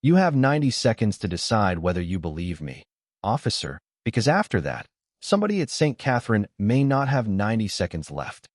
You have 90 seconds to decide whether you believe me, officer, because after that, somebody at St. Catherine may not have 90 seconds left.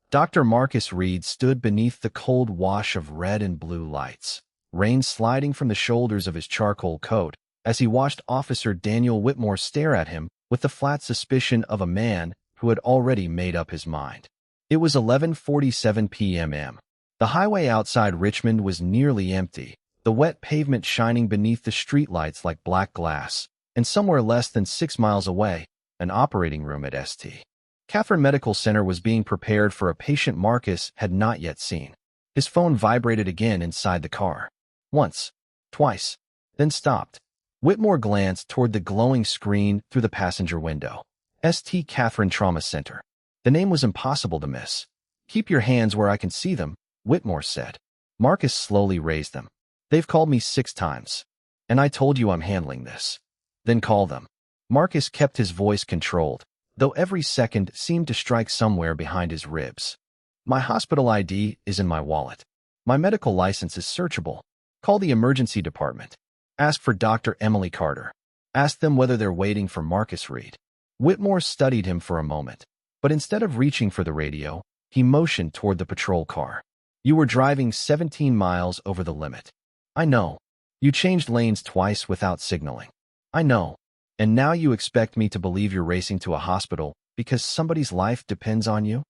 Dr. Marcus Reed stood beneath the cold wash of red and blue lights, rain sliding from the shoulders of his charcoal coat, as he watched Officer Daniel Whitmore stare at him with the flat suspicion of a man who had already made up his mind. It was 11:47 p.m. The highway outside Richmond was nearly empty, the wet pavement shining beneath the streetlights like black glass, and somewhere less than 6 miles away, an operating room at St. Catherine Medical Center was being prepared for a patient Marcus had not yet seen. His phone vibrated again inside the car. Once, twice, then stopped. Whitmore glanced toward the glowing screen through the passenger window. St. Catherine Trauma Center. The name was impossible to miss. "Keep your hands where I can see them," Whitmore said. Marcus slowly raised them. "They've called me 6 times. And I told you I'm handling this." "Then call them." Marcus kept his voice controlled, though every second seemed to strike somewhere behind his ribs. "My hospital ID is in my wallet. My medical license is searchable. Call the emergency department. Ask for Dr. Emily Carter. Ask them whether they're waiting for Marcus Reed." Whitmore studied him for a moment, but instead of reaching for the radio, he motioned toward the patrol car. "You were driving 17 miles over the limit. I know. You changed lanes twice without signaling. I know. And now you expect me to believe you're racing to a hospital because somebody's life depends on you?"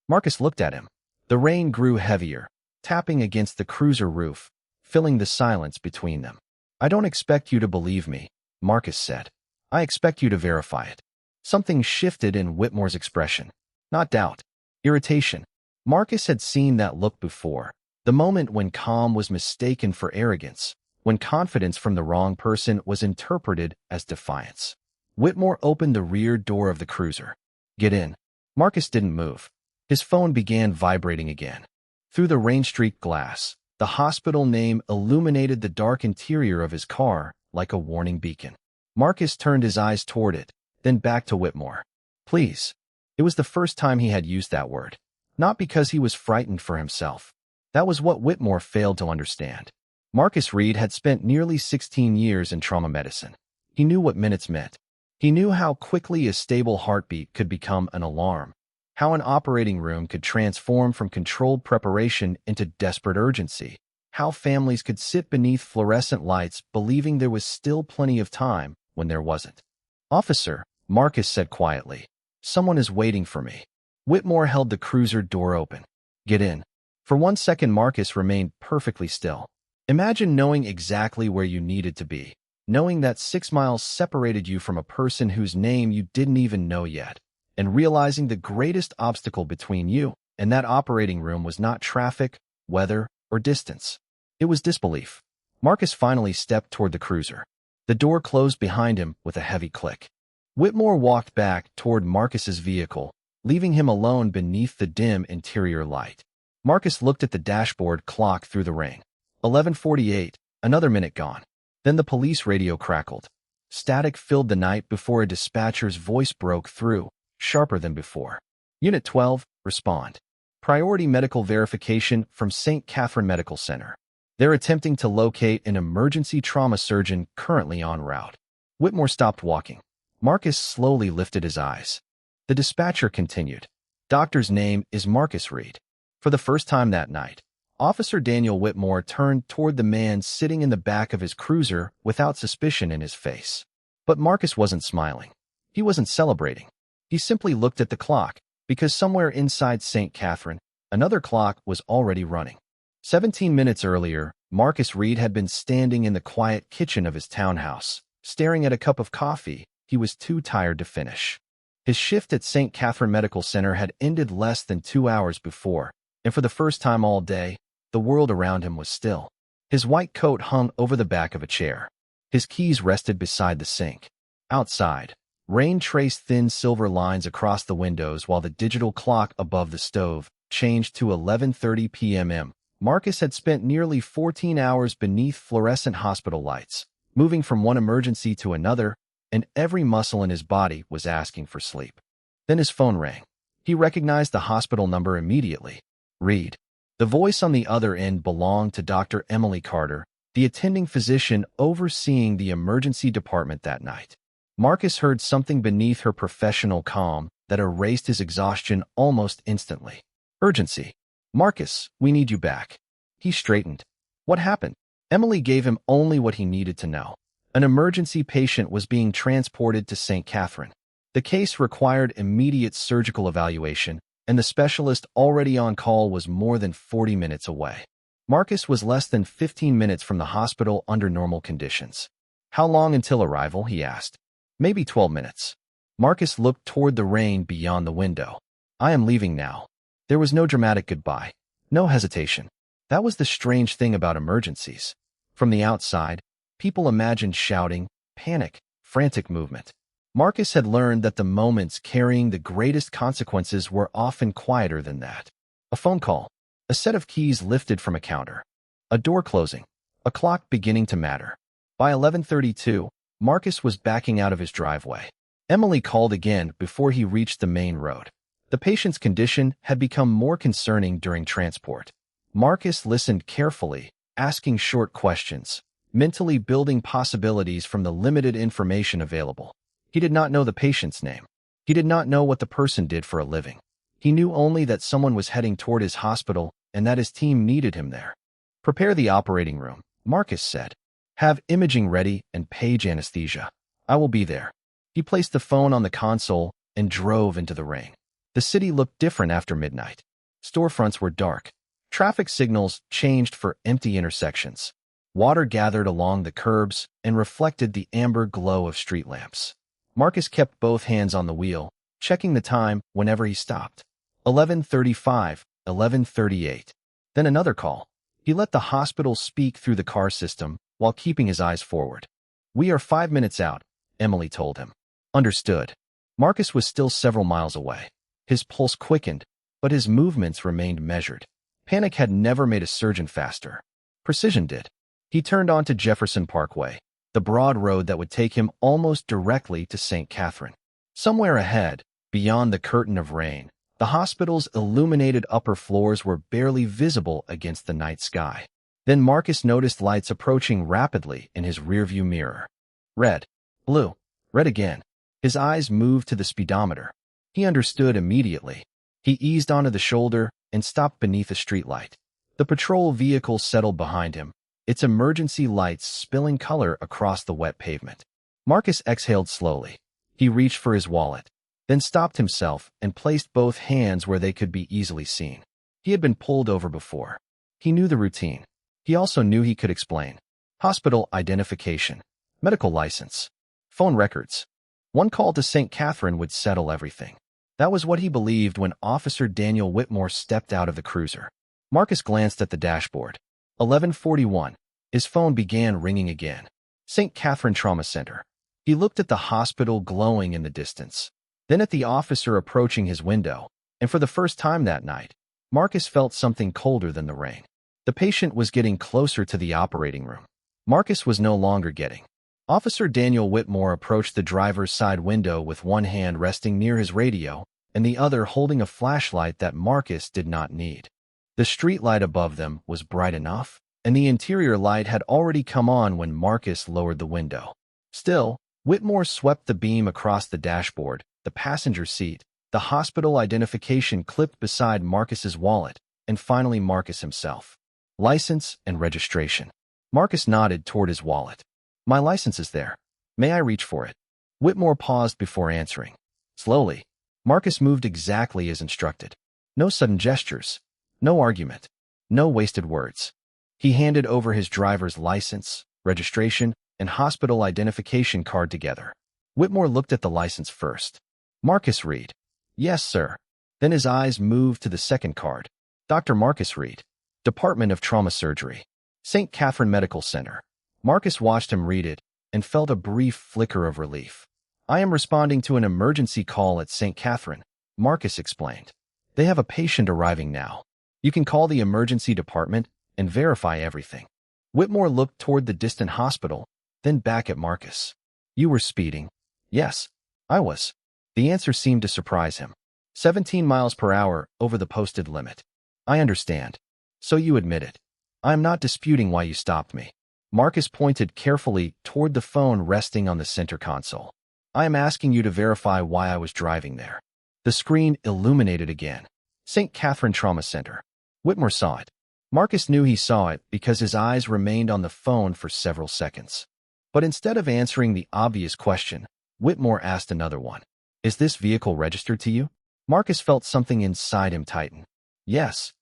Marcus looked at him. The rain grew heavier, tapping against the cruiser roof, filling the silence between them. "I don't expect you to believe me," Marcus said. "I expect you to verify it." Something shifted in Whitmore's expression. Not doubt. Irritation. Marcus had seen that look before. The moment when calm was mistaken for arrogance, when confidence from the wrong person was interpreted as defiance. Whitmore opened the rear door of the cruiser. "Get in." Marcus didn't move. His phone began vibrating again. Through the rain-streaked glass, the hospital name illuminated the dark interior of his car like a warning beacon. Marcus turned his eyes toward it, then back to Whitmore. "Please." It was the first time he had used that word. Not because he was frightened for himself. That was what Whitmore failed to understand. Marcus Reed had spent nearly 16 years in trauma medicine. He knew what minutes meant. He knew how quickly a stable heartbeat could become an alarm, how an operating room could transform from controlled preparation into desperate urgency, how families could sit beneath fluorescent lights believing there was still plenty of time when there wasn't. "Officer," Marcus said quietly, "someone is waiting for me." Whitmore held the cruiser door open. "Get in." For 1 second, Marcus remained perfectly still. Imagine knowing exactly where you needed to be, knowing that 6 miles separated you from a person whose name you didn't even know yet, and realizing the greatest obstacle between you and that operating room was not traffic, weather, or distance. It was disbelief. Marcus finally stepped toward the cruiser. The door closed behind him with a heavy click. Whitmore walked back toward Marcus's vehicle, leaving him alone beneath the dim interior light. Marcus looked at the dashboard clock through the rain. 11:48, another minute gone. Then the police radio crackled. Static filled the night before a dispatcher's voice broke through, sharper than before. "Unit 12, respond. Priority medical verification from St. Catherine Medical Center. They're attempting to locate an emergency trauma surgeon currently en route." Whitmore stopped walking. Marcus slowly lifted his eyes. The dispatcher continued. "Doctor's name is Marcus Reed." For the first time that night, Officer Daniel Whitmore turned toward the man sitting in the back of his cruiser without suspicion in his face. But Marcus wasn't smiling. He wasn't celebrating. He simply looked at the clock, because somewhere inside St. Catherine, another clock was already running. 17 minutes earlier, Marcus Reed had been standing in the quiet kitchen of his townhouse, staring at a cup of coffee he was too tired to finish. His shift at St. Catherine Medical Center had ended less than 2 hours before, and for the first time all day, the world around him was still. His white coat hung over the back of a chair. His keys rested beside the sink. Outside, rain traced thin silver lines across the windows while the digital clock above the stove changed to 11:30 p.m. Marcus had spent nearly 14 hours beneath fluorescent hospital lights, moving from one emergency to another, and every muscle in his body was asking for sleep. Then his phone rang. He recognized the hospital number immediately. Reed. The voice on the other end belonged to Dr. Emily Carter, the attending physician overseeing the emergency department that night. Marcus heard something beneath her professional calm that erased his exhaustion almost instantly. Urgency. Marcus, we need you back. He straightened. What happened? Emily gave him only what he needed to know. An emergency patient was being transported to St. Catherine. The case required immediate surgical evaluation, and the specialist already on call was more than 40 minutes away. Marcus was less than 15 minutes from the hospital under normal conditions. How long until arrival, he asked. Maybe 12 minutes. Marcus looked toward the rain beyond the window. I am leaving now. There was no dramatic goodbye. No hesitation. That was the strange thing about emergencies. From the outside, people imagined shouting, panic, frantic movement. Marcus had learned that the moments carrying the greatest consequences were often quieter than that. A phone call, a set of keys lifted from a counter, a door closing, a clock beginning to matter. By 11:32, Marcus was backing out of his driveway. Emily called again before he reached the main road. The patient's condition had become more concerning during transport. Marcus listened carefully, asking short questions, mentally building possibilities from the limited information available. He did not know the patient's name. He did not know what the person did for a living. He knew only that someone was heading toward his hospital and that his team needed him there. Prepare the operating room, Marcus said. Have imaging ready and page anesthesia. I will be there. He placed the phone on the console and drove into the rain. The city looked different after midnight. Storefronts were dark. Traffic signals changed for empty intersections. Water gathered along the curbs and reflected the amber glow of street lamps. Marcus kept both hands on the wheel, checking the time whenever he stopped. 11:35, 11:38. Then another call. He let the hospital speak through the car system while keeping his eyes forward. We are 5 minutes out, Emily told him. Understood. Marcus was still several miles away. His pulse quickened, but his movements remained measured. Panic had never made a surgeon faster. Precision did. He turned onto Jefferson Parkway, the broad road that would take him almost directly to St. Catherine. Somewhere ahead, beyond the curtain of rain, the hospital's illuminated upper floors were barely visible against the night sky. Then Marcus noticed lights approaching rapidly in his rearview mirror. Red, blue, red again. His eyes moved to the speedometer. He understood immediately. He eased onto the shoulder and stopped beneath a streetlight. The patrol vehicle settled behind him, its emergency lights spilling color across the wet pavement. Marcus exhaled slowly. He reached for his wallet, then stopped himself and placed both hands where they could be easily seen. He had been pulled over before. He knew the routine. He also knew he could explain. Hospital identification, medical license, phone records. One call to St. Catherine would settle everything. That was what he believed when Officer Daniel Whitmore stepped out of the cruiser. Marcus glanced at the dashboard. 11:41. His phone began ringing again. St. Catherine Trauma Center. He looked at the hospital glowing in the distance, then at the officer approaching his window, and for the first time that night, Marcus felt something colder than the rain. The patient was getting closer to the operating room. Marcus was no longer getting. Officer Daniel Whitmore approached the driver's side window with one hand resting near his radio and the other holding a flashlight that Marcus did not need. The streetlight above them was bright enough, and the interior light had already come on when Marcus lowered the window. Still, Whitmore swept the beam across the dashboard, the passenger seat, the hospital identification clipped beside Marcus's wallet, and finally Marcus himself. License and registration. Marcus nodded toward his wallet. My license is there. May I reach for it? Whitmore paused before answering. Slowly, Marcus moved exactly as instructed. No sudden gestures. No argument. No wasted words. He handed over his driver's license, registration, and hospital identification card together. Whitmore looked at the license first. Marcus Reed. Yes, sir. Then his eyes moved to the second card. Dr. Marcus Reed. Department of Trauma Surgery. St. Catherine Medical Center. Marcus watched him read it and felt a brief flicker of relief. I am responding to an emergency call at St. Catherine, Marcus explained. They have a patient arriving now. You can call the emergency department and verify everything. Whitmore looked toward the distant hospital, then back at Marcus. You were speeding. Yes, I was. The answer seemed to surprise him. 17 miles per hour over the posted limit. I understand. So you admit it. I am not disputing why you stopped me. Marcus pointed carefully toward the phone resting on the center console. I am asking you to verify why I was driving there. The screen illuminated again. St. Catherine Trauma Center. Whitmore saw it. Marcus knew he saw it because his eyes remained on the phone for several seconds. But instead of answering the obvious question, Whitmore asked another one. Is this vehicle registered to you? Marcus felt something inside him tighten. Yes.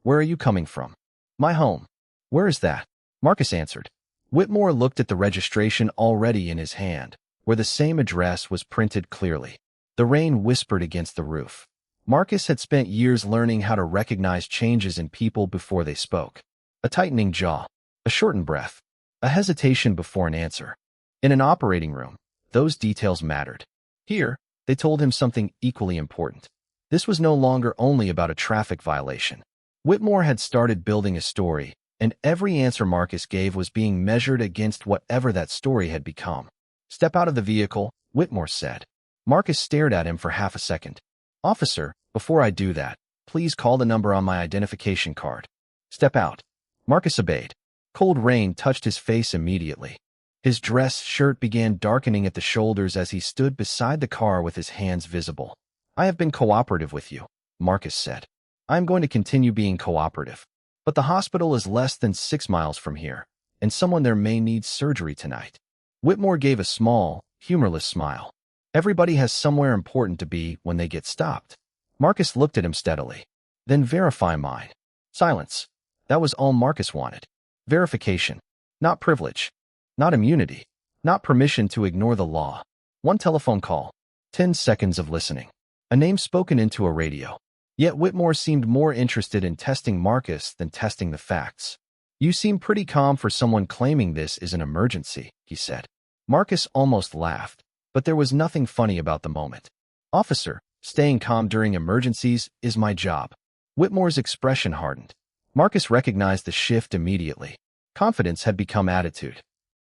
Where are you coming from? My home. Where is that? Marcus answered. Whitmore looked at the registration already in his hand, where the same address was printed clearly. The rain whispered against the roof. Marcus had spent years learning how to recognize changes in people before they spoke. A tightening jaw, a shortened breath, a hesitation before an answer. In an operating room, those details mattered. Here, they told him something equally important. This was no longer only about a traffic violation. Whitmore had started building a story, and every answer Marcus gave was being measured against whatever that story had become. Step out of the vehicle, Whitmore said. Marcus stared at him for half a second. Officer, before I do that, please call the number on my identification card. Step out. Marcus obeyed. Cold rain touched his face immediately. His dress shirt began darkening at the shoulders as he stood beside the car with his hands visible. I have been cooperative with you, Marcus said. I am going to continue being cooperative. But the hospital is less than 6 miles from here, and someone there may need surgery tonight. Whitmore gave a small, humorless smile. Everybody has somewhere important to be when they get stopped. Marcus looked at him steadily. Then verify mine. Silence. That was all Marcus wanted. Verification. Not privilege. Not immunity. Not permission to ignore the law. One telephone call. 10 seconds of listening. A name spoken into a radio. Yet Whitmore seemed more interested in testing Marcus than testing the facts. You seem pretty calm for someone claiming this is an emergency, he said. Marcus almost laughed, but there was nothing funny about the moment. Officer, staying calm during emergencies is my job. Whitmore's expression hardened. Marcus recognized the shift immediately. Confidence had become attitude.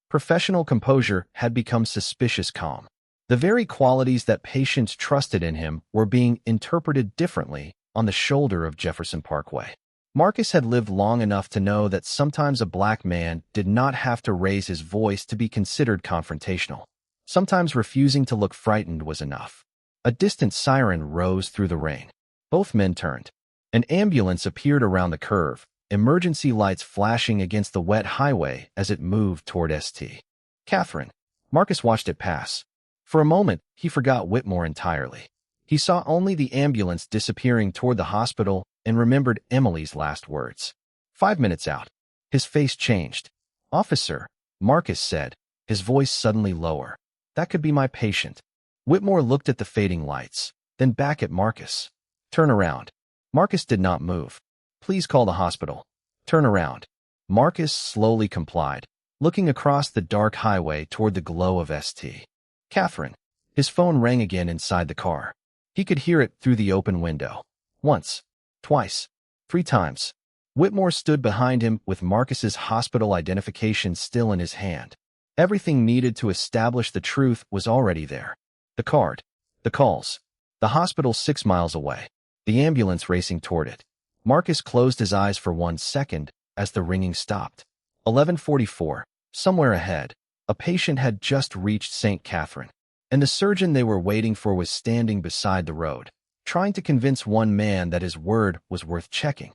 Professional composure had become suspicious calm. The very qualities that patients trusted in him were being interpreted differently on the shoulder of Jefferson Parkway. Marcus had lived long enough to know that sometimes a black man did not have to raise his voice to be considered confrontational. Sometimes refusing to look frightened was enough. A distant siren rose through the rain. Both men turned. An ambulance appeared around the curve, emergency lights flashing against the wet highway as it moved toward St. Catherine. Marcus watched it pass. For a moment, he forgot Whitmore entirely. He saw only the ambulance disappearing toward the hospital and remembered Emily's last words. 5 minutes out. His face changed. Officer, Marcus said, his voice suddenly lower. That could be my patient. Whitmore looked at the fading lights, then back at Marcus. Turn around. Marcus did not move. Please call the hospital. Turn around. Marcus slowly complied, looking across the dark highway toward the glow of St. Catherine. His phone rang again inside the car. He could hear it through the open window. Once. Twice. 3 times. Whitmore stood behind him with Marcus's hospital identification still in his hand. Everything needed to establish the truth was already there. The card. The calls. The hospital 6 miles away. The ambulance racing toward it. Marcus closed his eyes for 1 second as the ringing stopped. 11:44. Somewhere ahead, a patient had just reached St. Catherine, and the surgeon they were waiting for was standing beside the road, trying to convince one man that his word was worth checking.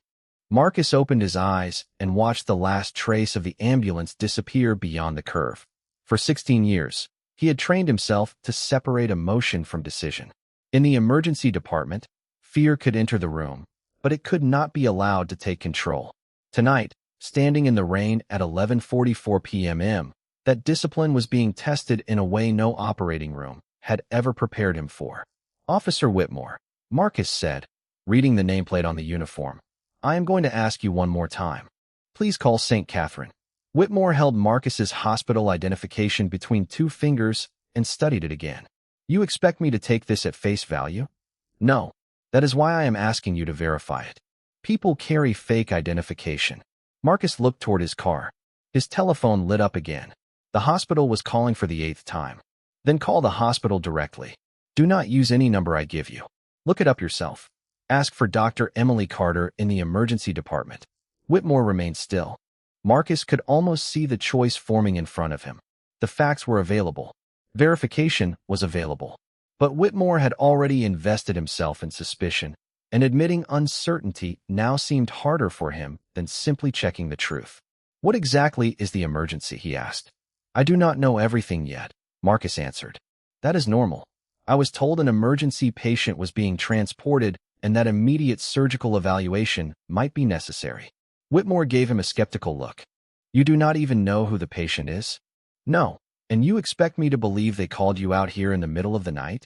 Marcus opened his eyes and watched the last trace of the ambulance disappear beyond the curve. For 16 years, he had trained himself to separate emotion from decision. In the emergency department, fear could enter the room, but it could not be allowed to take control. Tonight, standing in the rain at 11:44 p.m., that discipline was being tested in a way no operating room had ever prepared him for. Officer Whitmore, Marcus said, reading the nameplate on the uniform. I am going to ask you one more time. Please call St. Catherine. Whitmore held Marcus's hospital identification between 2 fingers and studied it again. You expect me to take this at face value? No. That is why I am asking you to verify it. People carry fake identification. Marcus looked toward his car. His telephone lit up again. The hospital was calling for the 8th time. Then call the hospital directly. Do not use any number I give you. Look it up yourself. Ask for Dr. Emily Carter in the emergency department. Whitmore remained still. Marcus could almost see the choice forming in front of him. The facts were available. Verification was available. But Whitmore had already invested himself in suspicion, and admitting uncertainty now seemed harder for him than simply checking the truth. "What exactly is the emergency?" he asked. "I do not know everything yet," Marcus answered. "That is normal. I was told an emergency patient was being transported and that immediate surgical evaluation might be necessary." Whitmore gave him a skeptical look. "You do not even know who the patient is?" "No. And you expect me to believe they called you out here in the middle of the night?"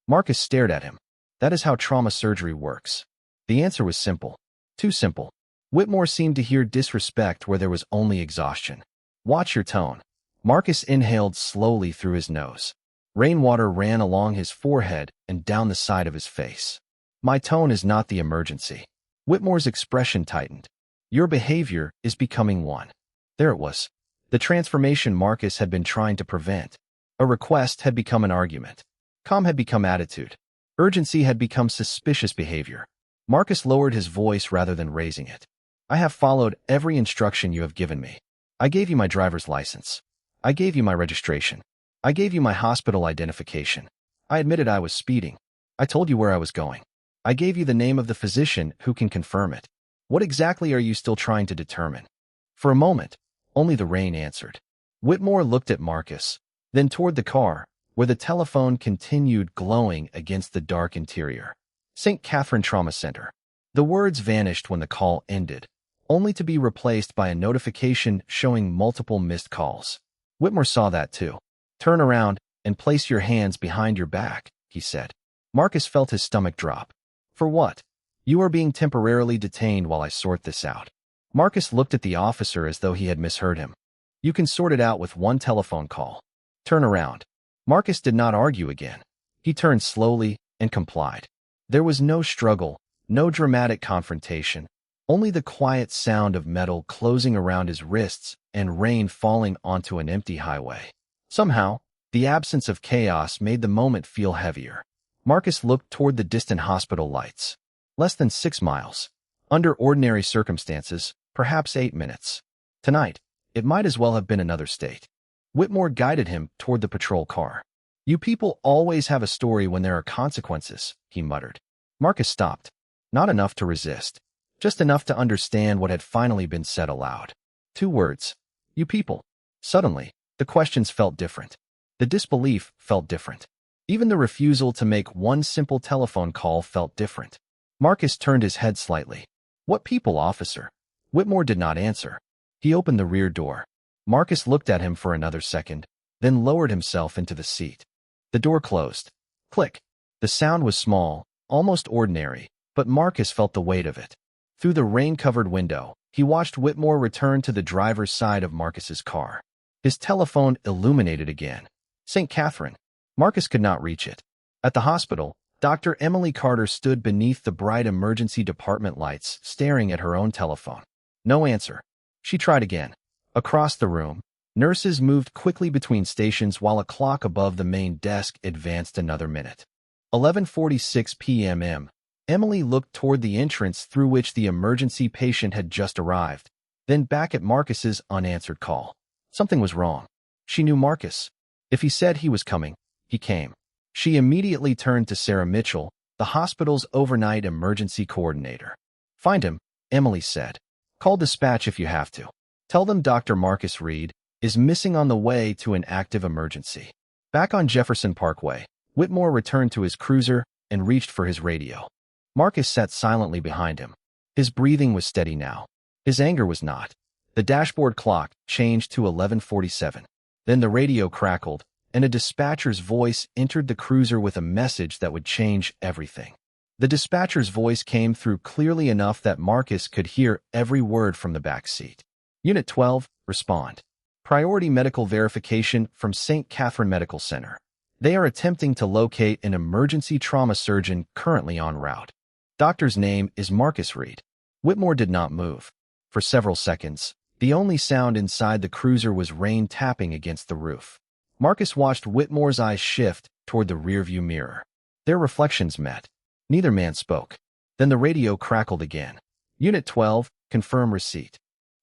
Marcus stared at him. "That is how trauma surgery works." The answer was simple. Too simple. Whitmore seemed to hear disrespect where there was only exhaustion. "Watch your tone." Marcus inhaled slowly through his nose. Rainwater ran along his forehead and down the side of his face. "My tone is not the emergency." Whitmore's expression tightened. "Your behavior is becoming one." There it was. The transformation Marcus had been trying to prevent. A request had become an argument. Calm had become attitude. Urgency had become suspicious behavior. Marcus lowered his voice rather than raising it. "I have followed every instruction you have given me. I gave you my driver's license. I gave you my registration. I gave you my hospital identification. I admitted I was speeding. I told you where I was going. I gave you the name of the physician who can confirm it. What exactly are you still trying to determine?" For a moment, only the rain answered. Whitmore looked at Marcus, then toward the car, where the telephone continued glowing against the dark interior. "St. Catherine Trauma Center." The words vanished when the call ended, only to be replaced by a notification showing multiple missed calls. Whitmore saw that too. "Turn around and place your hands behind your back," he said. Marcus felt his stomach drop. "For what?" "You are being temporarily detained while I sort this out." Marcus looked at the officer as though he had misheard him. "You can sort it out with one telephone call. Turn around." Marcus did not argue again. He turned slowly and complied. There was no struggle, no dramatic confrontation, only the quiet sound of metal closing around his wrists and rain falling onto an empty highway. Somehow, the absence of chaos made the moment feel heavier. Marcus looked toward the distant hospital lights. Less than 6 miles. Under ordinary circumstances, perhaps 8 minutes. Tonight, it might as well have been another state. Whitmore guided him toward the patrol car. "You people always have a story when there are consequences," he muttered. Marcus stopped. Not enough to resist. Just enough to understand what had finally been said aloud. 2 words. "You people." Suddenly, the questions felt different. The disbelief felt different. Even the refusal to make one simple telephone call felt different. Marcus turned his head slightly. "What people, officer?" Whitmore did not answer. He opened the rear door. Marcus looked at him for another second, then lowered himself into the seat. The door closed. Click. The sound was small, almost ordinary, but Marcus felt the weight of it. Through the rain-covered window, he watched Whitmore return to the driver's side of Marcus's car. His telephone illuminated again. St. Catherine. Marcus could not reach it. At the hospital, Dr. Emily Carter stood beneath the bright emergency department lights, staring at her own telephone. No answer. She tried again. Across the room, nurses moved quickly between stations while a clock above the main desk advanced another minute. 11:46 p.m. Emily looked toward the entrance through which the emergency patient had just arrived, then back at Marcus's unanswered call. Something was wrong. She knew Marcus. If he said he was coming, he came. She immediately turned to Sarah Mitchell, the hospital's overnight emergency coordinator. "Find him," Emily said. "Call dispatch if you have to. Tell them Dr. Marcus Reed is missing on the way to an active emergency." Back on Jefferson Parkway, Whitmore returned to his cruiser and reached for his radio. Marcus sat silently behind him. His breathing was steady now. His anger was not. The dashboard clock changed to 11:47. Then the radio crackled, and a dispatcher's voice entered the cruiser with a message that would change everything. The dispatcher's voice came through clearly enough that Marcus could hear every word from the back seat. "Unit 12, respond. Priority medical verification from St. Catherine Medical Center. They are attempting to locate an emergency trauma surgeon currently en route. Doctor's name is Marcus Reed." Whitmore did not move. For several seconds, the only sound inside the cruiser was rain tapping against the roof. Marcus watched Whitmore's eyes shift toward the rearview mirror. Their reflections met. Neither man spoke. Then the radio crackled again. "Unit 12, confirm receipt."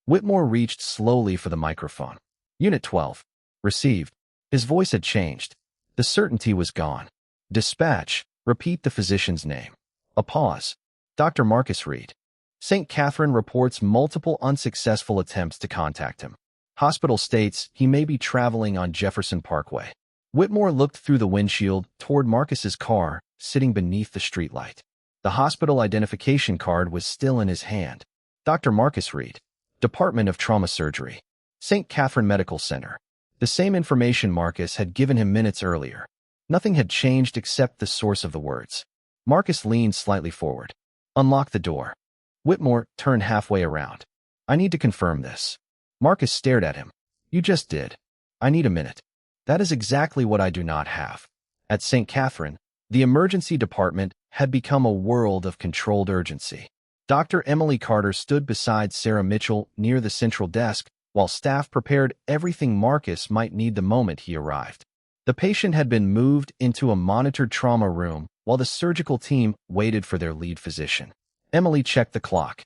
Whitmore reached slowly for the microphone. Unit 12. Received. His voice had changed. The certainty was gone. Dispatch. Repeat the physician's name. A pause. Dr. Marcus Reed. St. Catherine reports multiple unsuccessful attempts to contact him. Hospital states he may be traveling on Jefferson Parkway. Whitmore looked through the windshield toward Marcus's car, sitting beneath the streetlight. The hospital identification card was still in his hand. Dr. Marcus Reed. Department of Trauma Surgery. St. Catherine Medical Center. The same information Marcus had given him minutes earlier. Nothing had changed except the source of the words. Marcus leaned slightly forward. Unlock the door. Whitmore turned halfway around. I need to confirm this. Marcus stared at him. You just did. I need a minute. That is exactly what I do not have. At St. Catherine, the emergency department had become a world of controlled urgency. Dr. Emily Carter stood beside Sarah Mitchell near the central desk while staff prepared everything Marcus might need the moment he arrived. The patient had been moved into a monitored trauma room while the surgical team waited for their lead physician. Emily checked the clock.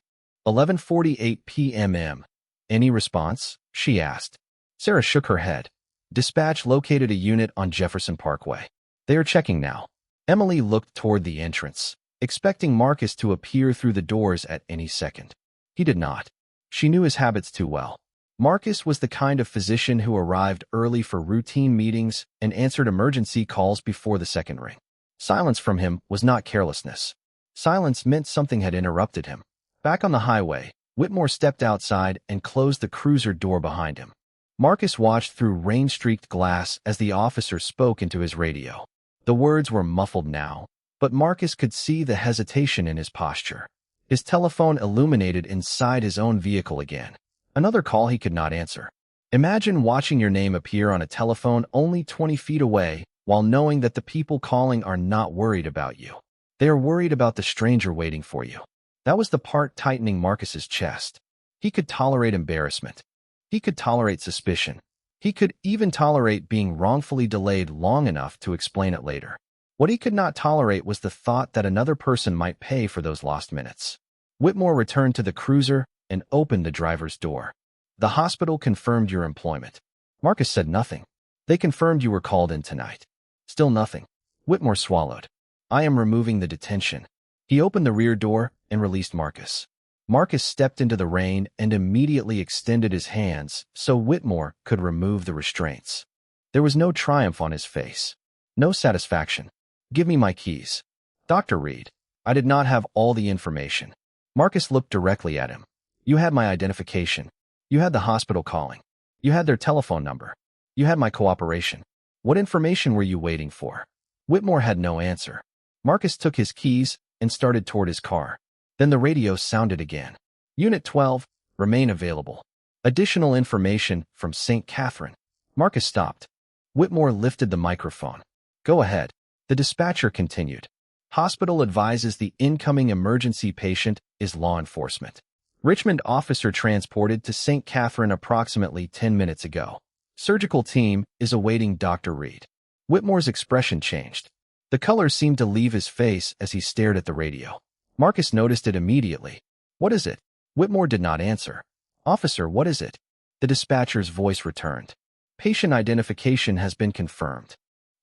11:48 p.m. Any response? She asked. Sarah shook her head. Dispatch located a unit on Jefferson Parkway. They are checking now. Emily looked toward the entrance, expecting Marcus to appear through the doors at any second. He did not. She knew his habits too well. Marcus was the kind of physician who arrived early for routine meetings and answered emergency calls before the second ring. Silence from him was not carelessness. Silence meant something had interrupted him. Back on the highway, Whitmore stepped outside and closed the cruiser door behind him. Marcus watched through rain-streaked glass as the officer spoke into his radio. The words were muffled now, but Marcus could see the hesitation in his posture. His telephone illuminated inside his own vehicle again. Another call he could not answer. Imagine watching your name appear on a telephone only 20 feet away while knowing that the people calling are not worried about you. They are worried about the stranger waiting for you. That was the part tightening Marcus's chest. He could tolerate embarrassment. He could tolerate suspicion. He could even tolerate being wrongfully delayed long enough to explain it later. What he could not tolerate was the thought that another person might pay for those lost minutes. Whitmore returned to the cruiser and opened the driver's door. The hospital confirmed your employment. Marcus said nothing. They confirmed you were called in tonight. Still nothing. Whitmore swallowed. I am removing the detention. He opened the rear door and released Marcus. Marcus stepped into the rain and immediately extended his hands so Whitmore could remove the restraints. There was no triumph on his face. No satisfaction. Give me my keys. Dr. Reed. I did not have all the information. Marcus looked directly at him. You had my identification. You had the hospital calling. You had their telephone number. You had my cooperation. What information were you waiting for? Whitmore had no answer. Marcus took his keys and started toward his car. Then the radio sounded again. Unit 12, remain available. Additional information from St. Catherine. Marcus stopped. Whitmore lifted the microphone. Go ahead. The dispatcher continued. Hospital advises the incoming emergency patient is law enforcement. Richmond officer transported to St. Catherine approximately 10 minutes ago. Surgical team is awaiting Dr. Reed. Whitmore's expression changed. The color seemed to leave his face as he stared at the radio. Marcus noticed it immediately. What is it? Whitmore did not answer. Officer, what is it? The dispatcher's voice returned. Patient identification has been confirmed.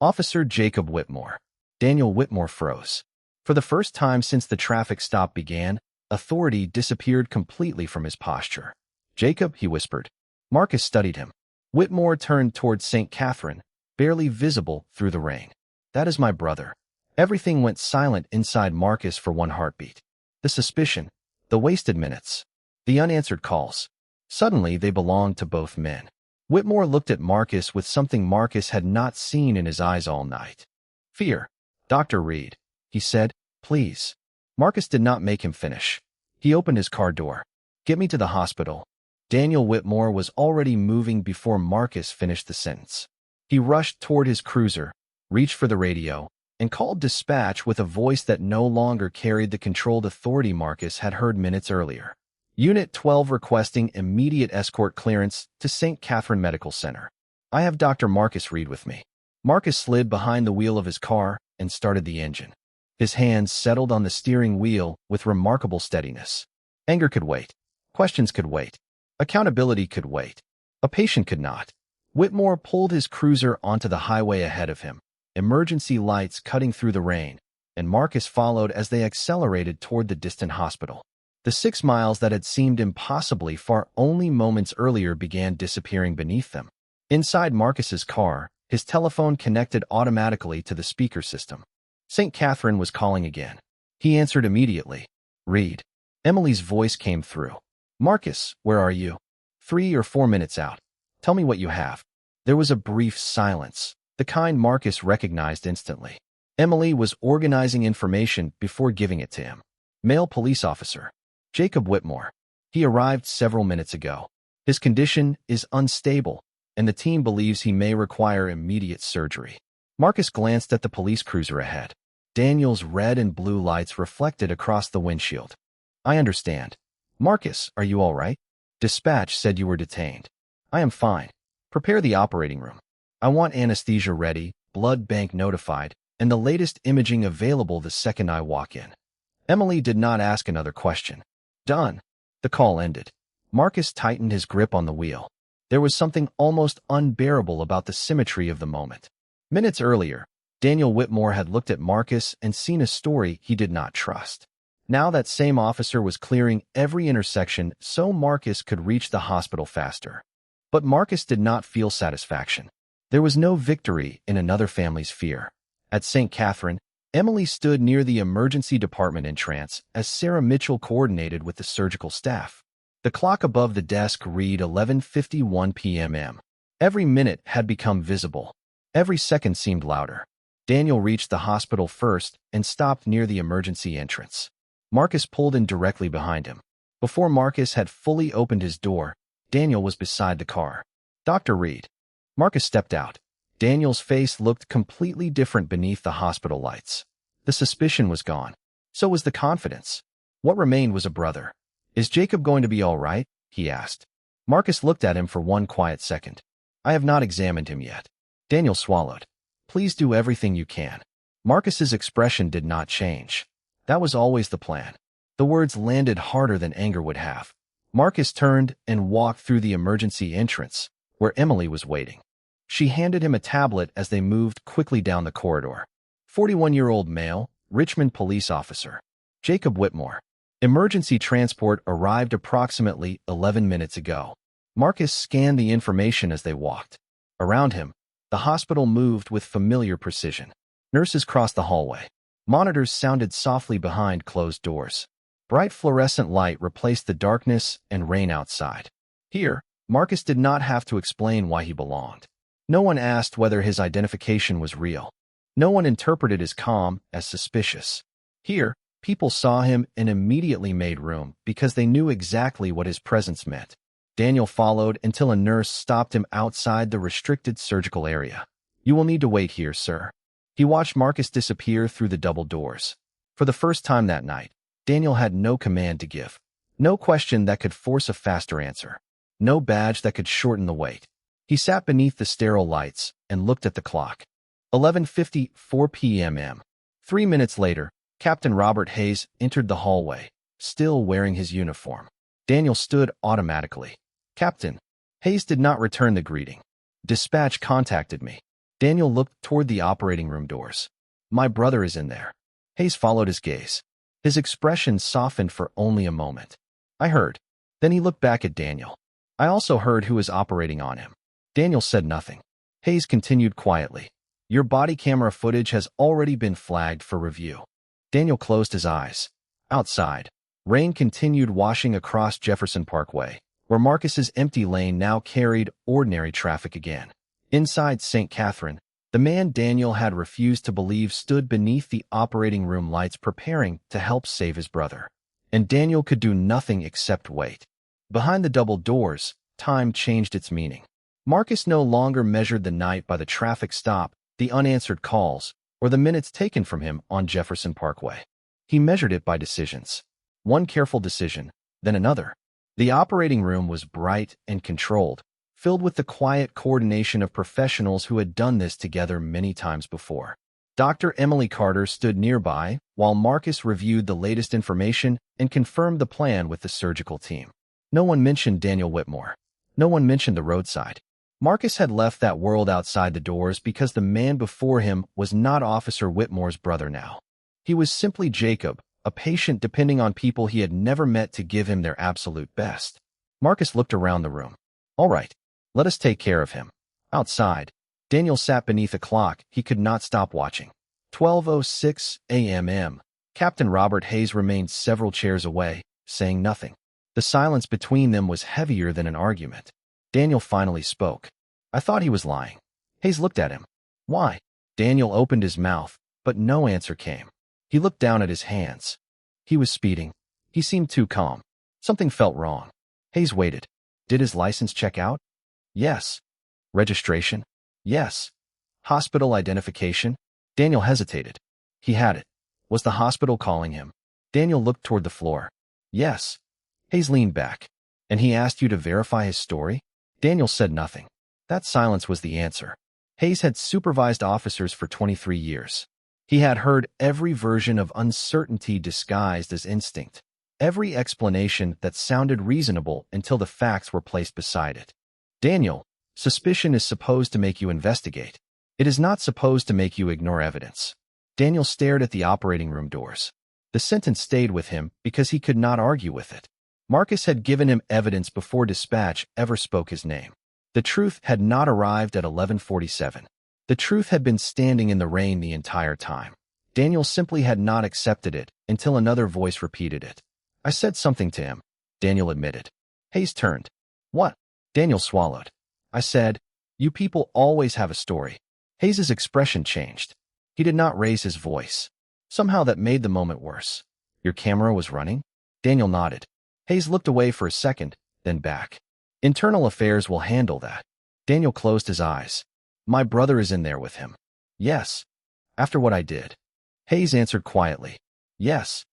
Officer Jacob Whitmore. Daniel Whitmore froze. For the first time since the traffic stop began, authority disappeared completely from his posture. Jacob, he whispered. Marcus studied him. Whitmore turned toward St. Catherine, barely visible through the rain. That is my brother. Everything went silent inside Marcus for one heartbeat. The suspicion, the wasted minutes, the unanswered calls. Suddenly they belonged to both men. Whitmore looked at Marcus with something Marcus had not seen in his eyes all night. Fear. Dr. Reed, he said, please. Marcus did not make him finish. He opened his car door. Get me to the hospital. Daniel Whitmore was already moving before Marcus finished the sentence. He rushed toward his cruiser, reached for the radio, and called dispatch with a voice that no longer carried the controlled authority Marcus had heard minutes earlier. Unit 12 requesting immediate escort clearance to St. Catherine Medical Center. I have Dr. Marcus Reed with me. Marcus slid behind the wheel of his car and started the engine. His hands settled on the steering wheel with remarkable steadiness. Anger could wait. Questions could wait. Accountability could wait. A patient could not. Whitmore pulled his cruiser onto the highway ahead of him, emergency lights cutting through the rain, and Marcus followed as they accelerated toward the distant hospital. The 6 miles that had seemed impossibly far only moments earlier began disappearing beneath them. Inside Marcus's car, his telephone connected automatically to the speaker system. St. Catherine was calling again. He answered immediately. "Reed." Emily's voice came through. "Marcus, where are you?" 3 or 4 minutes out. "Tell me what you have." There was a brief silence, the kind Marcus recognized instantly. Emily was organizing information before giving it to him. "Male police officer. Jacob Whitmore. He arrived several minutes ago. His condition is unstable, and the team believes he may require immediate surgery." Marcus glanced at the police cruiser ahead. Daniel's red and blue lights reflected across the windshield. "I understand. Marcus, are you all right? Dispatch said you were detained." "I am fine. Prepare the operating room. I want anesthesia ready, blood bank notified, and the latest imaging available the second I walk in." Emily did not ask another question. "Done." The call ended. Marcus tightened his grip on the wheel. There was something almost unbearable about the symmetry of the moment. Minutes earlier, Daniel Whitmore had looked at Marcus and seen a story he did not trust. Now that same officer was clearing every intersection so Marcus could reach the hospital faster. But Marcus did not feel satisfaction. There was no victory in another family's fear. At St. Catherine, Emily stood near the emergency department entrance as Sarah Mitchell coordinated with the surgical staff. The clock above the desk read 11:51 p.m. Every minute had become visible. Every second seemed louder. Daniel reached the hospital first and stopped near the emergency entrance. Marcus pulled in directly behind him. Before Marcus had fully opened his door, Daniel was beside the car. "Dr. Reed." Marcus stepped out. Daniel's face looked completely different beneath the hospital lights. The suspicion was gone. So was the confidence. What remained was a brother. "Is Jacob going to be all right?" he asked. Marcus looked at him for one quiet second. "I have not examined him yet." Daniel swallowed. "Please do everything you can." Marcus's expression did not change. That was always the plan. The words landed harder than anger would have. Marcus turned and walked through the emergency entrance, where Emily was waiting. She handed him a tablet as they moved quickly down the corridor. 41-year-old male, Richmond police officer. Jacob Whitmore. Emergency transport arrived approximately 11 minutes ago. Marcus scanned the information as they walked. Around him, the hospital moved with familiar precision. Nurses crossed the hallway. Monitors sounded softly behind closed doors. Bright fluorescent light replaced the darkness and rain outside. Here, Marcus did not have to explain why he belonged. No one asked whether his identification was real. No one interpreted his calm as suspicious. Here, people saw him and immediately made room because they knew exactly what his presence meant. Daniel followed until a nurse stopped him outside the restricted surgical area. "You will need to wait here, sir." He watched Marcus disappear through the double doors. For the first time that night, Daniel had no command to give. No question that could force a faster answer. No badge that could shorten the wait. He sat beneath the sterile lights and looked at the clock. 11:54 p.m. 3 minutes later, Captain Robert Hayes entered the hallway, still wearing his uniform. Daniel stood automatically. "Captain." Hayes did not return the greeting. "Dispatch contacted me." Daniel looked toward the operating room doors. "My brother is in there." Hayes followed his gaze. His expression softened for only a moment. "I heard." Then he looked back at Daniel. "I also heard who is operating on him." Daniel said nothing. Hayes continued quietly. "Your body camera footage has already been flagged for review." Daniel closed his eyes. Outside, rain continued washing across Jefferson Parkway, where Marcus's empty lane now carried ordinary traffic again. Inside St. Catherine, the man Daniel had refused to believe stood beneath the operating room lights preparing to help save his brother. And Daniel could do nothing except wait. Behind the double doors, time changed its meaning. Marcus no longer measured the night by the traffic stop, the unanswered calls, or the minutes taken from him on Jefferson Parkway. He measured it by decisions. One careful decision, then another. The operating room was bright and controlled, filled with the quiet coordination of professionals who had done this together many times before. Dr. Emily Carter stood nearby while Marcus reviewed the latest information and confirmed the plan with the surgical team. No one mentioned Daniel Whitmore. No one mentioned the roadside. Marcus had left that world outside the doors because the man before him was not Officer Whitmore's brother now. He was simply Jacob, a patient depending on people he had never met to give him their absolute best. Marcus looked around the room. All right, let us take care of him. Outside, Daniel sat beneath a clock he could not stop watching. 12:06 a.m. Captain Robert Hayes remained several chairs away, saying nothing. The silence between them was heavier than an argument. Daniel finally spoke. I thought he was lying. Hayes looked at him. Why? Daniel opened his mouth, but no answer came. He looked down at his hands. He was speeding. He seemed too calm. Something felt wrong. Hayes waited. Did his license check out? Yes. Registration? Yes. Hospital identification? Daniel hesitated. He had it. Was the hospital calling him? Daniel looked toward the floor. Yes. Hayes leaned back. And he asked you to verify his story? Daniel said nothing. That silence was the answer. Hayes had supervised officers for 23 years. He had heard every version of uncertainty disguised as instinct, every explanation that sounded reasonable until the facts were placed beside it. Daniel, suspicion is supposed to make you investigate. It is not supposed to make you ignore evidence. Daniel stared at the operating room doors. The sentence stayed with him because he could not argue with it. Marcus had given him evidence before dispatch ever spoke his name. The truth had not arrived at 11:47. The truth had been standing in the rain the entire time. Daniel simply had not accepted it until another voice repeated it. I said something to him, Daniel admitted. Hayes turned. What? Daniel swallowed. I said, you people always have a story. Hayes's expression changed. He did not raise his voice. Somehow that made the moment worse. Your camera was running? Daniel nodded. Hayes looked away for a second, then back. Internal affairs will handle that. Daniel closed his eyes. My brother is in there with him. Yes. After what I did. Hayes answered quietly. Yes.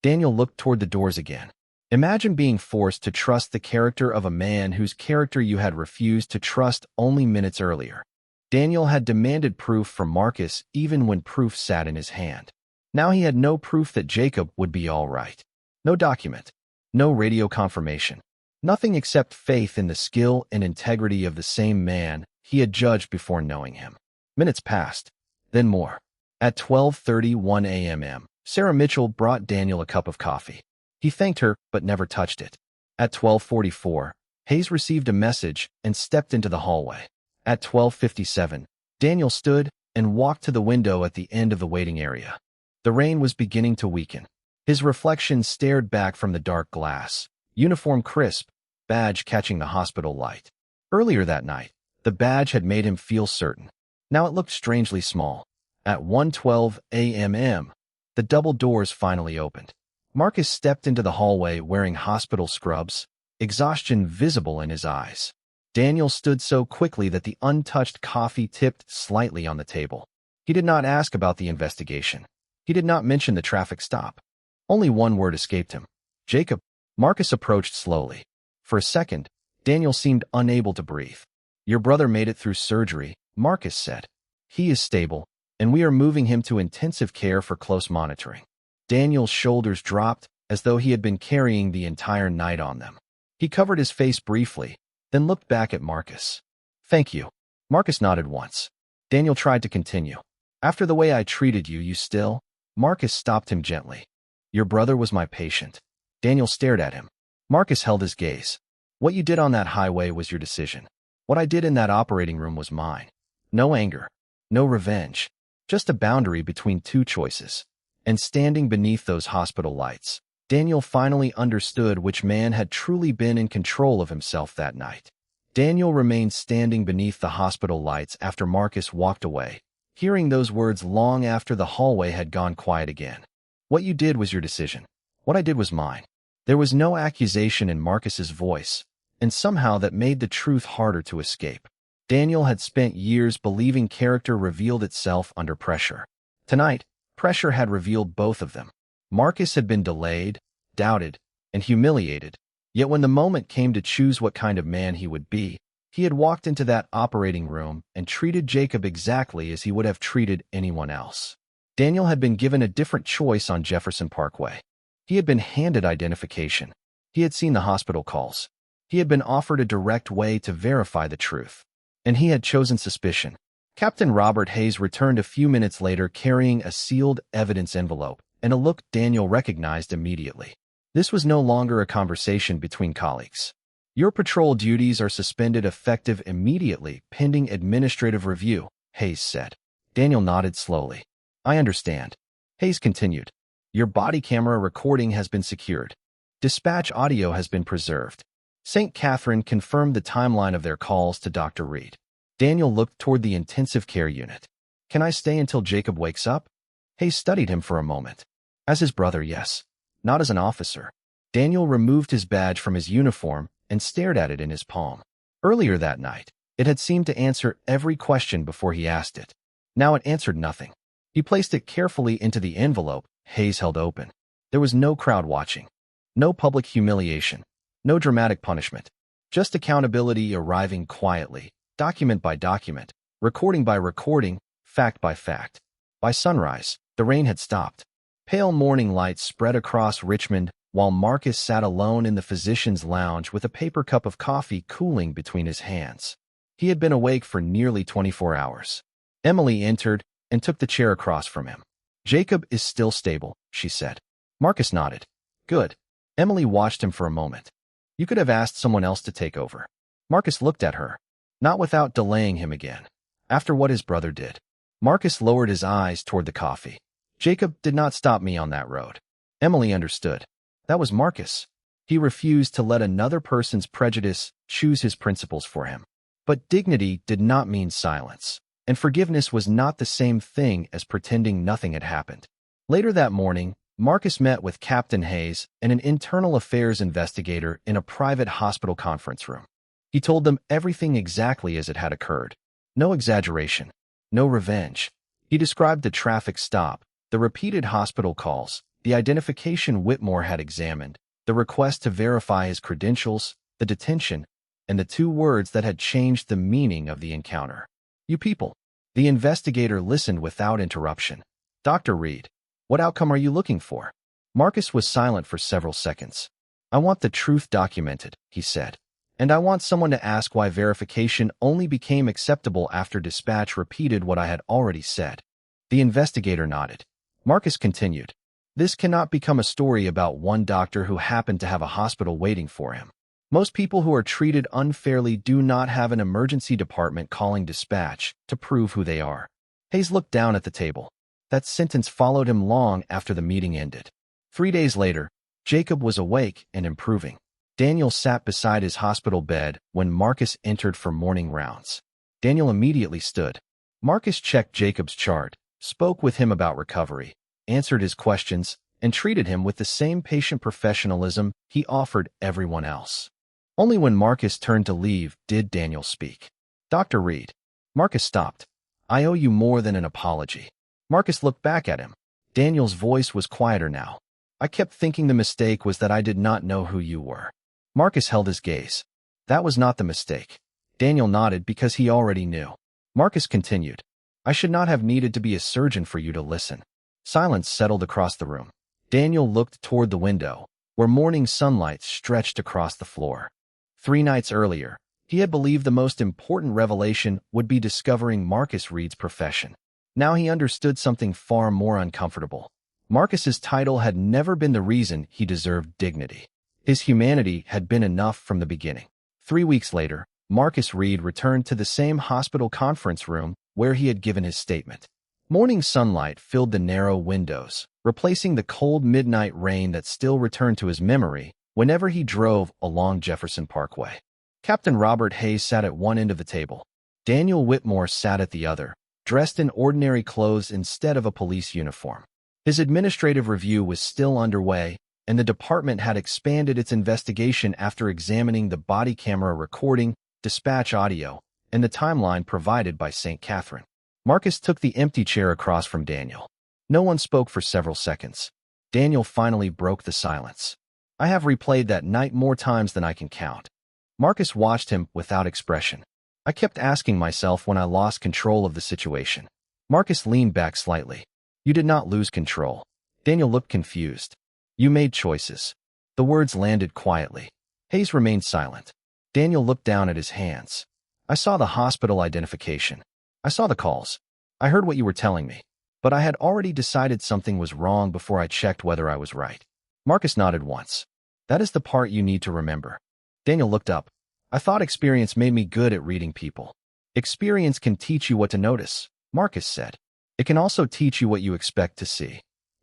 Daniel looked toward the doors again. Imagine being forced to trust the character of a man whose character you had refused to trust only minutes earlier. Daniel had demanded proof from Marcus even when proof sat in his hand. Now he had no proof that Jacob would be all right. No document. No radio confirmation. Nothing except faith in the skill and integrity of the same man he had judged before knowing him. Minutes passed. Then more. At 12:31 a.m., Sarah Mitchell brought Daniel a cup of coffee. He thanked her, but never touched it. At 12:44, Hayes received a message and stepped into the hallway. At 12:57, Daniel stood and walked to the window at the end of the waiting area. The rain was beginning to weaken. His reflection stared back from the dark glass, uniform crisp, badge catching the hospital light. Earlier that night, the badge had made him feel certain. Now it looked strangely small. At 1:12 a.m., the double doors finally opened. Marcus stepped into the hallway wearing hospital scrubs, exhaustion visible in his eyes. Daniel stood so quickly that the untouched coffee tipped slightly on the table. He did not ask about the investigation. He did not mention the traffic stop. Only one word escaped him. Jacob. Marcus approached slowly. For a second, Daniel seemed unable to breathe. Your brother made it through surgery, Marcus said. He is stable, and we are moving him to intensive care for close monitoring. Daniel's shoulders dropped as though he had been carrying the entire night on them. He covered his face briefly, then looked back at Marcus. Thank you. Marcus nodded once. Daniel tried to continue. After the way I treated you, you still? Marcus stopped him gently. Your brother was my patient. Daniel stared at him. Marcus held his gaze. What you did on that highway was your decision. What I did in that operating room was mine. No anger. No revenge. Just a boundary between two choices. And standing beneath those hospital lights, Daniel finally understood which man had truly been in control of himself that night. Daniel remained standing beneath the hospital lights after Marcus walked away, hearing those words long after the hallway had gone quiet again. What you did was your decision. What I did was mine. There was no accusation in Marcus's voice, and somehow that made the truth harder to escape. Daniel had spent years believing character revealed itself under pressure. Tonight, pressure had revealed both of them. Marcus had been delayed, doubted, and humiliated, yet when the moment came to choose what kind of man he would be, he had walked into that operating room and treated Jacob exactly as he would have treated anyone else. Daniel had been given a different choice on Jefferson Parkway. He had been handed identification, He had seen the hospital calls. He had been offered a direct way to verify the truth. And he had chosen suspicion. Captain Robert Hayes returned a few minutes later carrying a sealed evidence envelope and a look Daniel recognized immediately. This was no longer a conversation between colleagues. Your patrol duties are suspended effective immediately, pending administrative review, Hayes said. Daniel nodded slowly. I understand. Hayes continued. Your body camera recording has been secured. Dispatch audio has been preserved. St. Catherine confirmed the timeline of their calls to Dr. Reed. Daniel looked toward the intensive care unit. Can I stay until Jacob wakes up? Hayes studied him for a moment. As his brother, yes. Not as an officer. Daniel removed his badge from his uniform and stared at it in his palm. Earlier that night, it had seemed to answer every question before he asked it. Now it answered nothing. He placed it carefully into the envelope Hayes held open. There was no crowd watching. No public humiliation. No dramatic punishment. Just accountability arriving quietly, document by document, recording by recording, fact by fact. By sunrise, the rain had stopped. Pale morning light spread across Richmond while Marcus sat alone in the physician's lounge with a paper cup of coffee cooling between his hands. He had been awake for nearly 24 hours. Emily entered and took the chair across from him. Jacob is still stable, she said. Marcus nodded. Good. Emily watched him for a moment. You could have asked someone else to take over. Marcus looked at her, not without delaying him again. After what his brother did. Marcus lowered his eyes toward the coffee. Jacob did not stop me on that road. Emily understood. That was Marcus. He refused to let another person's prejudice choose his principles for him. But dignity did not mean silence, and forgiveness was not the same thing as pretending nothing had happened. Later that morning, Marcus met with Captain Hayes and an internal affairs investigator in a private hospital conference room. He told them everything exactly as it had occurred. No exaggeration. No revenge. He described the traffic stop, the repeated hospital calls, the identification Whitmore had examined, the request to verify his credentials, the detention, and the two words that had changed the meaning of the encounter. You people. The investigator listened without interruption. Dr. Reed, what outcome are you looking for? Marcus was silent for several seconds. I want the truth documented, he said. And I want someone to ask why verification only became acceptable after dispatch repeated what I had already said. The investigator nodded. Marcus continued. This cannot become a story about one doctor who happened to have a hospital waiting for him. Most people who are treated unfairly do not have an emergency department calling dispatch to prove who they are. Hayes looked down at the table. That sentence followed him long after the meeting ended. 3 days later, Jacob was awake and improving. Daniel sat beside his hospital bed when Marcus entered for morning rounds. Daniel immediately stood. Marcus checked Jacob's chart, spoke with him about recovery, answered his questions, and treated him with the same patient professionalism he offered everyone else. Only when Marcus turned to leave did Daniel speak. Dr. Reed. Marcus stopped. I owe you more than an apology. Marcus looked back at him. Daniel's voice was quieter now. I kept thinking the mistake was that I did not know who you were. Marcus held his gaze. That was not the mistake. Daniel nodded because he already knew. Marcus continued. I should not have needed to be a surgeon for you to listen. Silence settled across the room. Daniel looked toward the window, where morning sunlight stretched across the floor. 3 nights earlier, he had believed the most important revelation would be discovering Marcus Reed's profession. Now he understood something far more uncomfortable. Marcus's title had never been the reason he deserved dignity. His humanity had been enough from the beginning. 3 weeks later, Marcus Reed returned to the same hospital conference room where he had given his statement. Morning sunlight filled the narrow windows, replacing the cold midnight rain that still returned to his memory whenever he drove along Jefferson Parkway. Captain Robert Hayes sat at one end of the table. Daniel Whitmore sat at the other, dressed in ordinary clothes instead of a police uniform. His administrative review was still underway, and the department had expanded its investigation after examining the body camera recording, dispatch audio, and the timeline provided by St. Catherine. Marcus took the empty chair across from Daniel. No one spoke for several seconds. Daniel finally broke the silence. I have replayed that night more times than I can count. Marcus watched him without expression. I kept asking myself when I lost control of the situation. Marcus leaned back slightly. You did not lose control. Daniel looked confused. You made choices. The words landed quietly. Hayes remained silent. Daniel looked down at his hands. I saw the hospital identification. I saw the calls. I heard what you were telling me. But I had already decided something was wrong before I checked whether I was right. Marcus nodded once. That is the part you need to remember. Daniel looked up. I thought experience made me good at reading people. Experience can teach you what to notice, Marcus said. It can also teach you what you expect to see.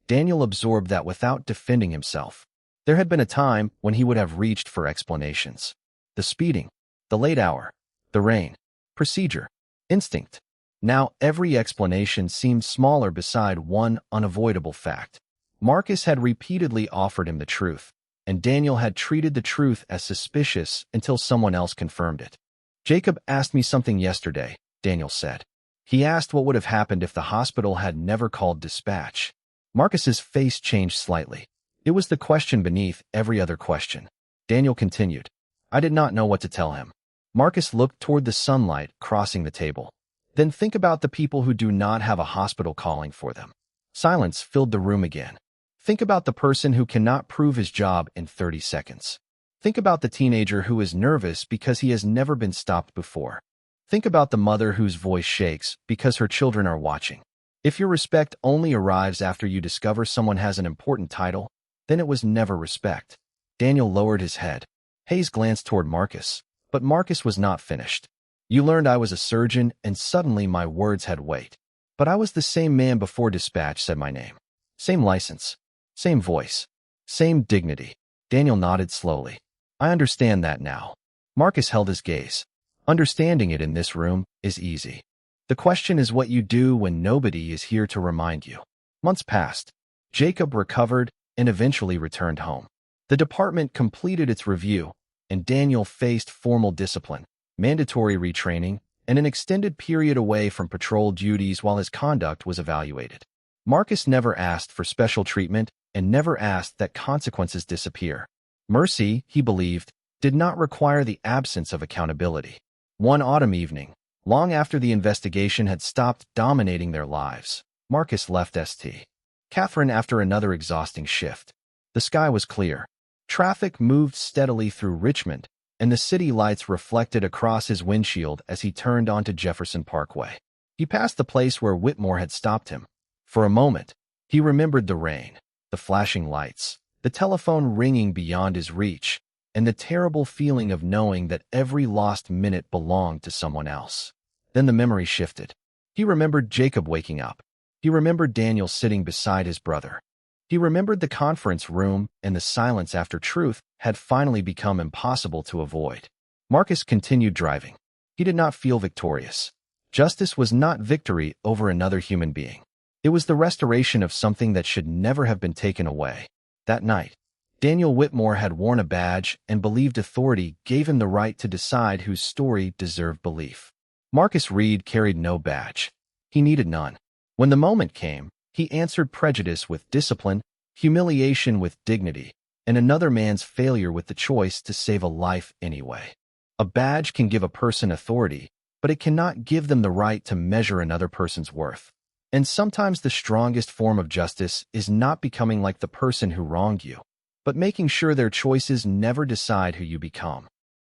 Daniel absorbed that without defending himself. There had been a time when he would have reached for explanations. The speeding, the late hour, the rain, procedure, instinct. Now every explanation seemed smaller beside one unavoidable fact. Marcus had repeatedly offered him the truth, and Daniel had treated the truth as suspicious until someone else confirmed it. Jacob asked me something yesterday, Daniel said. He asked what would have happened if the hospital had never called dispatch. Marcus's face changed slightly. It was the question beneath every other question. Daniel continued. I did not know what to tell him. Marcus looked toward the sunlight crossing the table. Then think about the people who do not have a hospital calling for them. Silence filled the room again. Think about the person who cannot prove his job in 30 seconds. Think about the teenager who is nervous because he has never been stopped before. Think about the mother whose voice shakes because her children are watching. If your respect only arrives after you discover someone has an important title, then it was never respect. Daniel lowered his head. Hayes glanced toward Marcus, but Marcus was not finished. You learned I was a surgeon, and suddenly my words had weight. But I was the same man before dispatch said my name. Same license. Same voice. Same dignity. Daniel nodded slowly. I understand that now. Marcus held his gaze. Understanding it in this room is easy. The question is what you do when nobody is here to remind you. Months passed. Jacob recovered and eventually returned home. The department completed its review, and Daniel faced formal discipline, mandatory retraining, and an extended period away from patrol duties while his conduct was evaluated. Marcus never asked for special treatment and never asked that consequences disappear. Mercy, he believed, did not require the absence of accountability. One autumn evening, long after the investigation had stopped dominating their lives, Marcus left St. Catherine after another exhausting shift. The sky was clear. Traffic moved steadily through Richmond, and the city lights reflected across his windshield as he turned onto Jefferson Parkway. He passed the place where Whitmore had stopped him. For a moment, he remembered the rain, the flashing lights, the telephone ringing beyond his reach, and the terrible feeling of knowing that every lost minute belonged to someone else. Then the memory shifted. He remembered Jacob waking up. He remembered Daniel sitting beside his brother. He remembered the conference room and the silence after truth had finally become impossible to avoid. Marcus continued driving. He did not feel victorious. Justice was not victory over another human being. It was the restoration of something that should never have been taken away. That night, Daniel Whitmore had worn a badge and believed authority gave him the right to decide whose story deserved belief. Marcus Reed carried no badge. He needed none. When the moment came, he answered prejudice with discipline, humiliation with dignity, and another man's failure with the choice to save a life anyway. A badge can give a person authority, but it cannot give them the right to measure another person's worth. And sometimes the strongest form of justice is not becoming like the person who wronged you, but making sure their choices never decide who you become.